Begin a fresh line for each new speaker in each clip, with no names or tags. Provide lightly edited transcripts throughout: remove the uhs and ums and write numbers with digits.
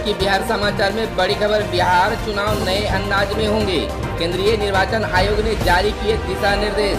की बिहार समाचार में बड़ी खबर। बिहार चुनाव नए अंदाज में होंगे। केंद्रीय निर्वाचन आयोग ने जारी किए दिशा निर्देश।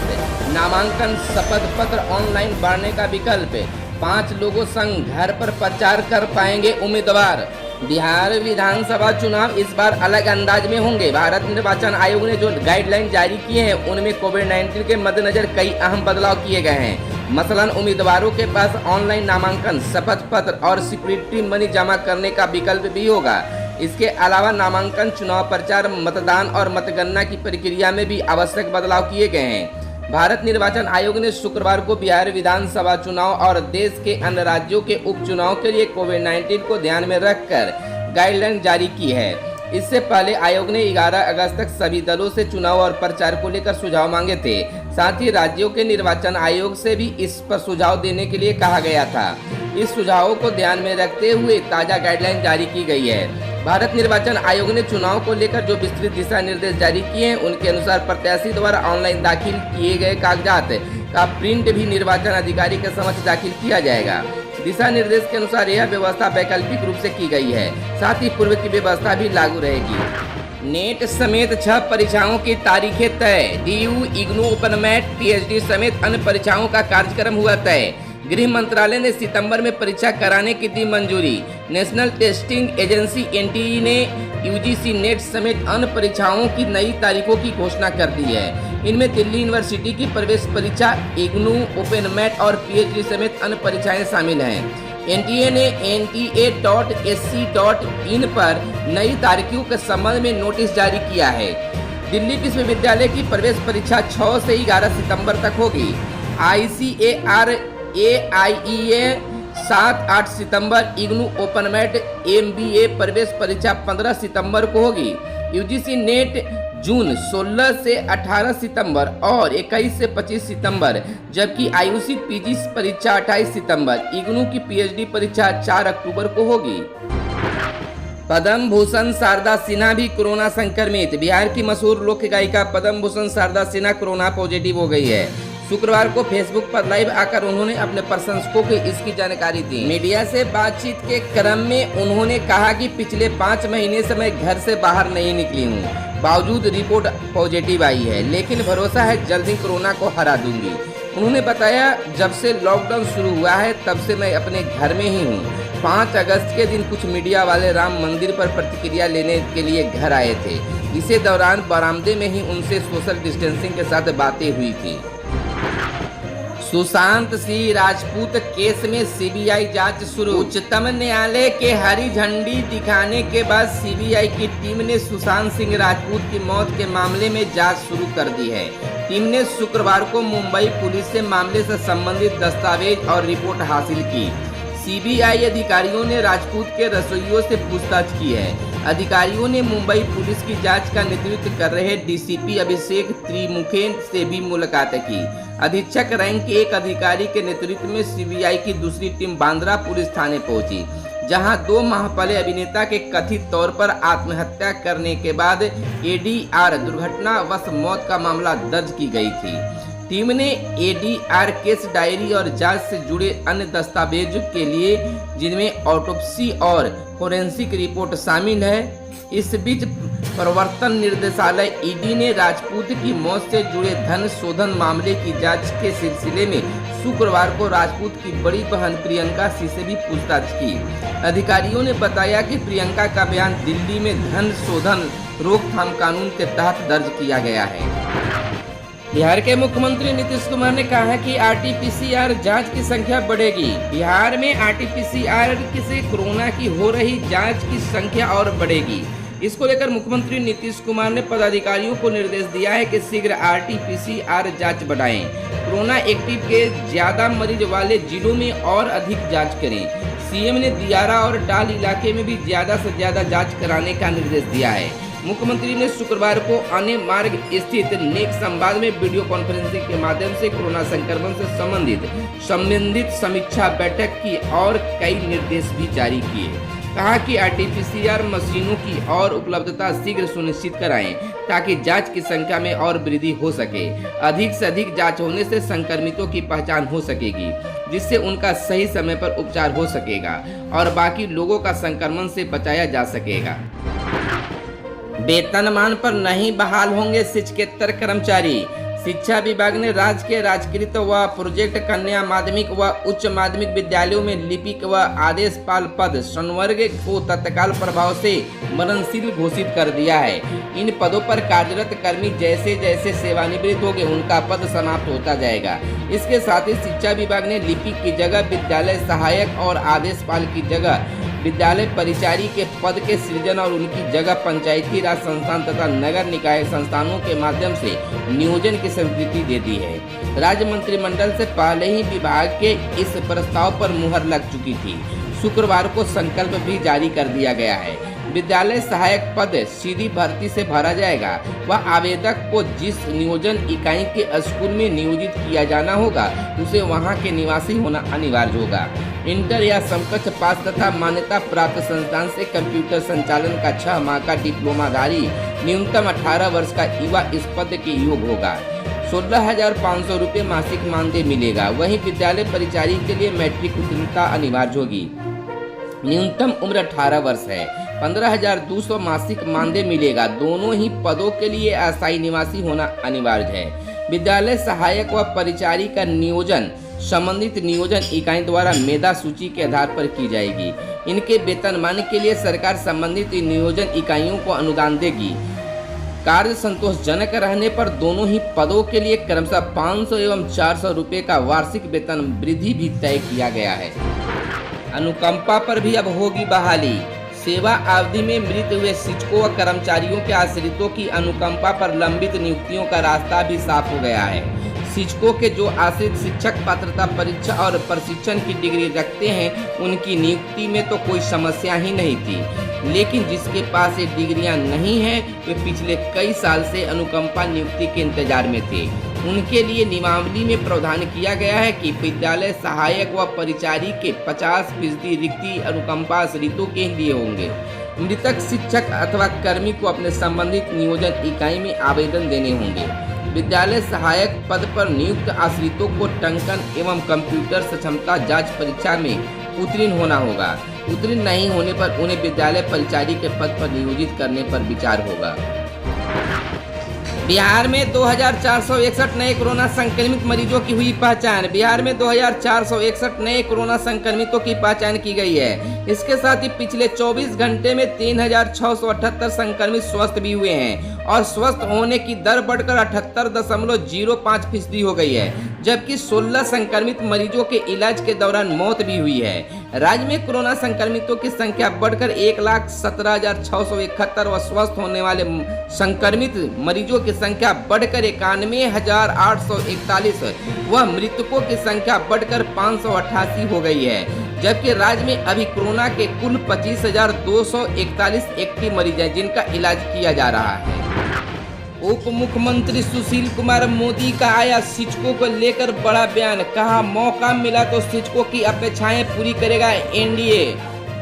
नामांकन शपथ पत्र ऑनलाइन भरने का विकल्प। 5 लोगों संग घर पर प्रचार कर पाएंगे उम्मीदवार। बिहार विधानसभा चुनाव इस बार अलग अंदाज में होंगे। भारत निर्वाचन आयोग ने जो गाइडलाइन जारी किए हैं उनमें कोविड-19 के मद्देनजर कई अहम बदलाव किए गए हैं। मसलन उम्मीदवारों के पास ऑनलाइन नामांकन, शपथ पत्र और सिक्योरिटी मनी जमा करने का विकल्प भी होगा। इसके अलावा नामांकन, चुनाव प्रचार, मतदान और मतगणना की प्रक्रिया में भी आवश्यक बदलाव किए गए हैं। भारत निर्वाचन आयोग ने शुक्रवार को बिहार विधानसभा चुनाव और देश के अन्य राज्यों के उपचुनाव के लिए कोविड-19 को ध्यान में रखकर गाइडलाइन जारी की है। इससे पहले आयोग ने 11 अगस्त तक सभी दलों से चुनाव और प्रचार को लेकर सुझाव मांगे थे। साथ ही राज्यों के निर्वाचन आयोग से भी इस पर सुझाव देने के लिए कहा गया था। इस सुझावों को ध्यान में रखते हुए ताज़ा गाइडलाइन जारी की गई है। भारत निर्वाचन आयोग ने चुनाव को लेकर जो विस्तृत दिशा निर्देश जारी किए हैं उनके अनुसार प्रत्याशी द्वारा ऑनलाइन दाखिल किए गए कागजात का प्रिंट भी निर्वाचन अधिकारी के समक्ष दाखिल किया जाएगा। दिशा निर्देश के अनुसार यह व्यवस्था वैकल्पिक रूप से की गई है। साथ ही पूर्व की व्यवस्था भी लागू रहेगी। नेट समेत 6 परीक्षाओं की तारीखें तय। DU, इग्नू, ओपनमैट, PhD समेत अन्य परीक्षाओं का कार्यक्रम हुआ तय। गृह मंत्रालय ने सितंबर में परीक्षा कराने की दी मंजूरी। नेशनल टेस्टिंग एजेंसी NTE ने UGC नेट समेत अन्य परीक्षाओं की नई तारीखों की घोषणा कर दी है। इनमें दिल्ली यूनिवर्सिटी की प्रवेश परीक्षा, इग्नू, ओपनमैट और PhD समेत अन्य परीक्षाएं शामिल हैं। NTA ने nta.sc.in पर नई तारीखों के संबंध में नोटिस जारी किया है। दिल्ली विश्वविद्यालय की प्रवेश परीक्षा 6 से 11 सितंबर तक होगी। ICAR AIEA 7-8 सितंबर, इग्नू, ओपनमैट, MBA प्रवेश परीक्षा 15 सितंबर को होगी। UGC नेट जून 16 से 18 सितंबर और 21 से 25 सितंबर, जबकि IUC PG परीक्षा 28 सितंबर, इग्नू की PhD परीक्षा 4 अक्टूबर को होगी। पद्म भूषण शारदा सिन्हा भी कोरोना संक्रमित। बिहार की मशहूर लोक गायिका पद्म भूषण शारदा सिन्हा कोरोना पॉजिटिव हो गई है। शुक्रवार को फेसबुक पर लाइव आकर उन्होंने अपने प्रशंसकों को इसकी जानकारी दी। मीडिया से बातचीत के क्रम में उन्होंने कहा कि पिछले 5 महीने से मैं घर से बाहर नहीं निकली हूँ। बावजूद रिपोर्ट पॉजिटिव आई है, लेकिन भरोसा है जल्द ही कोरोना को हरा दूंगी। उन्होंने बताया, जब से लॉकडाउन शुरू हुआ है तब से मैं अपने घर में ही हूँ। 5 अगस्त के दिन कुछ मीडिया वाले राम मंदिर पर प्रतिक्रिया लेने के लिए घर आए थे। इसी दौरान बरामदे में ही उनसे सोशल डिस्टेंसिंग के साथ बातें हुई थी। सुशांत सिंह राजपूत केस में CBI जांच शुरू। उच्चतम न्यायालय के हरी झंडी दिखाने के बाद CBI की टीम ने सुशांत सिंह राजपूत की मौत के मामले में जांच शुरू कर दी है। टीम ने शुक्रवार को मुंबई पुलिस से मामले से संबंधित दस्तावेज और रिपोर्ट हासिल की। CBI अधिकारियों ने राजपूत के रसोइयों से पूछताछ की है। अधिकारियों ने मुंबई पुलिस की जांच का नेतृत्व कर रहे DCP अभिषेक त्रिमुखे से भी मुलाकात की। अधीक्षक रैंक के एक अधिकारी के नेतृत्व में CBI की दूसरी टीम बांद्रा पुलिस थाने पहुंची, जहां 2 माह पहले अभिनेता के कथित तौर पर आत्महत्या करने के बाद ADR दुर्घटनावश मौत का मामला दर्ज की गई थी। टीम ने ADR केस डायरी और जांच से जुड़े अन्य दस्तावेजों के लिए, जिनमें ऑटोप्सी और फोरेंसिक रिपोर्ट शामिल है। इस बीच प्रवर्तन निदेशालय ED ने राजपूत की मौत से जुड़े धन शोधन मामले की जांच के सिलसिले में शुक्रवार को राजपूत की बड़ी बहन प्रियंका सिंह से भी पूछताछ की। अधिकारियों ने बताया कि प्रियंका का बयान दिल्ली में धन शोधन रोकथाम कानून के तहत दर्ज किया गया है। बिहार के मुख्यमंत्री नीतीश कुमार ने कहा है कि RT-PCR जांच की संख्या बढ़ेगी। बिहार में RT-PCR से कोरोना की हो रही जांच की संख्या और बढ़ेगी। इसको लेकर मुख्यमंत्री नीतीश कुमार ने पदाधिकारियों को निर्देश दिया है कि शीघ्र RT-PCR जांच बढ़ाएं। कोरोना एक्टिव के ज्यादा मरीज वाले जिलों में और अधिक जांच करें। CM ने दियारा और डाल इलाके में भी ज्यादा से ज्यादा जांच कराने का निर्देश दिया है। मुख्यमंत्री ने शुक्रवार को आने मार्ग स्थित नेक संवाद में वीडियो कॉन्फ्रेंसिंग के माध्यम से कोरोना संक्रमण से संबंधित समीक्षा बैठक की और कई निर्देश भी जारी किए। कहा कि RT-PCR मशीनों की और उपलब्धता शीघ्र सुनिश्चित कराएं ताकि जांच की संख्या में और वृद्धि हो सके। अधिक से अधिक जांच होने से संक्रमितों की पहचान हो सकेगी। जिससे उनका सही समय पर उपचार हो सकेगा और बाकी लोगों का संक्रमण से बचाया जा सकेगा। वेतनमान पर नहीं बहाल होंगे शिक्षकेतर कर्मचारी। शिक्षा विभाग ने राज्य के राजकृत व प्रोजेक्ट कन्या माध्यमिक व उच्च माध्यमिक विद्यालयों में लिपिक व आदेशपाल पद संवर्ग को तत्काल प्रभाव से मरणशील घोषित कर दिया है। इन पदों पर कार्यरत कर्मी जैसे जैसे सेवानिवृत्त होंगे उनका पद समाप्त होता जाएगा। इसके साथ ही शिक्षा विभाग ने लिपिक की जगह विद्यालय सहायक और आदेशपाल की जगह विद्यालय परिचारी के पद के सृजन और उनकी जगह पंचायती राज संस्थान तथा नगर निकाय संस्थानों के माध्यम से नियोजन की स्वीकृति दे दी है। राज्य मंत्रिमंडल से पहले ही विभाग के इस प्रस्ताव पर मुहर लग चुकी थी। शुक्रवार को संकल्प भी जारी कर दिया गया है। विद्यालय सहायक पद सीधी भर्ती से भरा जाएगा व आवेदक को जिस नियोजन इकाई के स्कूल में नियोजित किया जाना होगा उसे वहां के निवासी होना अनिवार्य होगा। इंटर या समकक्ष पास तथा मान्यता प्राप्त संस्थान से कंप्यूटर संचालन का 6 माह का डिप्लोमाधारी न्यूनतम 18 वर्ष का युवा इस पद के योग्य होगा। 16,500 रुपये मासिक मानदेय मिलेगा। वहीं विद्यालय परिचारी के लिए मैट्रिक उत्तीर्णता अनिवार्य होगी। न्यूनतम उम्र 18 वर्ष है। 15,200 मासिक मानदेय मिलेगा। दोनों ही पदों के लिए अस्थायी निवासी होना अनिवार्य है। विद्यालय सहायक व परिचारी का नियोजन संबंधित नियोजन इकाई द्वारा मेधा सूची के आधार पर की जाएगी। इनके वेतनमान के लिए सरकार संबंधित नियोजन इकाइयों को अनुदान देगी। कार्य संतोषजनक रहने पर दोनों ही पदों के लिए क्रमशः 500 एवं 400 रुपये का वार्षिक वेतन वृद्धि भी तय किया गया है। अनुकंपा पर भी अब होगी बहाली। सेवा अवधि में मृत हुए शिक्षकों व कर्मचारियों के आश्रितों की अनुकंपा पर लंबित नियुक्तियों का रास्ता भी साफ हो गया है। शिक्षकों के जो आश्रित शिक्षक पात्रता परीक्षा और प्रशिक्षण की डिग्री रखते हैं उनकी नियुक्ति में तो कोई समस्या ही नहीं थी, लेकिन जिसके पास ये डिग्रियां नहीं हैं वे पिछले कई साल से अनुकंपा नियुक्ति के इंतजार में थे। उनके लिए नियमावली में प्रावधान किया गया है कि विद्यालय सहायक व परिचारी के 50% रिक्ति अनुकंपा आश्रितों के लिए होंगे। मृतक शिक्षक अथवा कर्मी को अपने संबंधित नियोजन इकाई में आवेदन देने होंगे। विद्यालय सहायक पद पर नियुक्त आश्रितों को टंकन एवं कंप्यूटर सक्षमता जांच परीक्षा में उत्तीर्ण होना होगा। उत्तीर्ण नहीं होने पर उन्हें विद्यालय परिचारी के पद पर नियोजित करने पर विचार होगा। बिहार में 2461 नए कोरोना संक्रमित मरीजों की हुई पहचान। बिहार में 2461 नए कोरोना संक्रमितों की पहचान की गई है। इसके साथ ही पिछले 24 घंटे में 3678 संक्रमित स्वस्थ भी हुए हैं और स्वस्थ होने की दर बढ़कर 78.05% हो गई है, जबकि 16 संक्रमित मरीजों के इलाज के दौरान मौत भी हुई है। राज्य में कोरोना संक्रमितों की संख्या बढ़कर 1,17,671 व स्वस्थ होने वाले संक्रमित मरीजों की संख्या बढ़कर 91,841 व मृतकों की संख्या बढ़कर 588 हो गई है, जबकि राज्य में अभी कोरोना के कुल 25,241 एक्टिव मरीज हैं जिनका इलाज किया जा रहा है। उप मुख्यमंत्री सुशील कुमार मोदी का आया शिक्षकों को लेकर बड़ा बयान। कहा मौका मिला तो शिक्षकों की अपेक्षाएं पूरी करेगा एनडीए।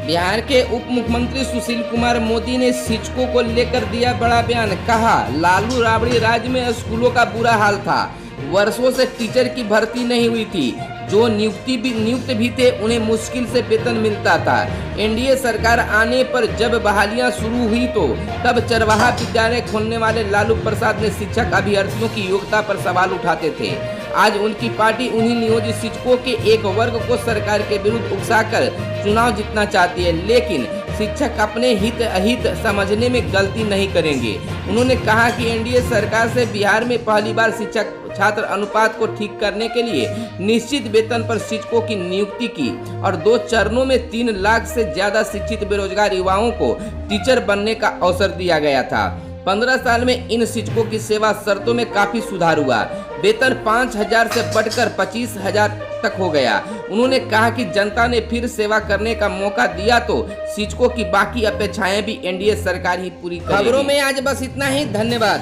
बिहार के उप मुख्यमंत्री सुशील कुमार मोदी ने शिक्षकों को लेकर दिया बड़ा बयान। कहा लालू राबड़ी राज्य में स्कूलों का बुरा हाल था। वर्षों से टीचर की भर्ती नहीं हुई थी। जो नियुक्त भी थे उन्हें मुश्किल से वेतन मिलता था। एनडीए सरकार आने पर जब बहालियां शुरू हुई तो तब चरवाहा विद्यालय खोलने वाले लालू प्रसाद ने शिक्षक अभ्यर्थियों की योग्यता पर सवाल उठाते थे। आज उनकी पार्टी उन्हीं नियोजित शिक्षकों के एक वर्ग को सरकार के विरुद्ध उकसाकर चुनाव जीतना चाहती है, लेकिन शिक्षक अपने हित अहित समझने में गलती नहीं करेंगे। उन्होंने कहा कि एनडीए सरकार से बिहार में पहली बार शिक्षक छात्र अनुपात को ठीक करने के लिए निश्चित वेतन पर शिक्षकों की नियुक्ति की और 2 चरणों में 3 लाख से ज्यादा शिक्षित बेरोजगार युवाओं को टीचर बनने का अवसर दिया गया था। 15 साल में इन शिक्षकों की सेवा शर्तों में काफी सुधार हुआ। वेतन 5,000 से बढ़कर 25,000 तक हो गया। उन्होंने कहा कि जनता ने फिर सेवा करने का मौका दिया तो शिक्षकों की बाकी अपेक्षाएं भी एनडीए सरकार ही पूरी करेगी। खबरों में आज बस इतना ही। धन्यवाद।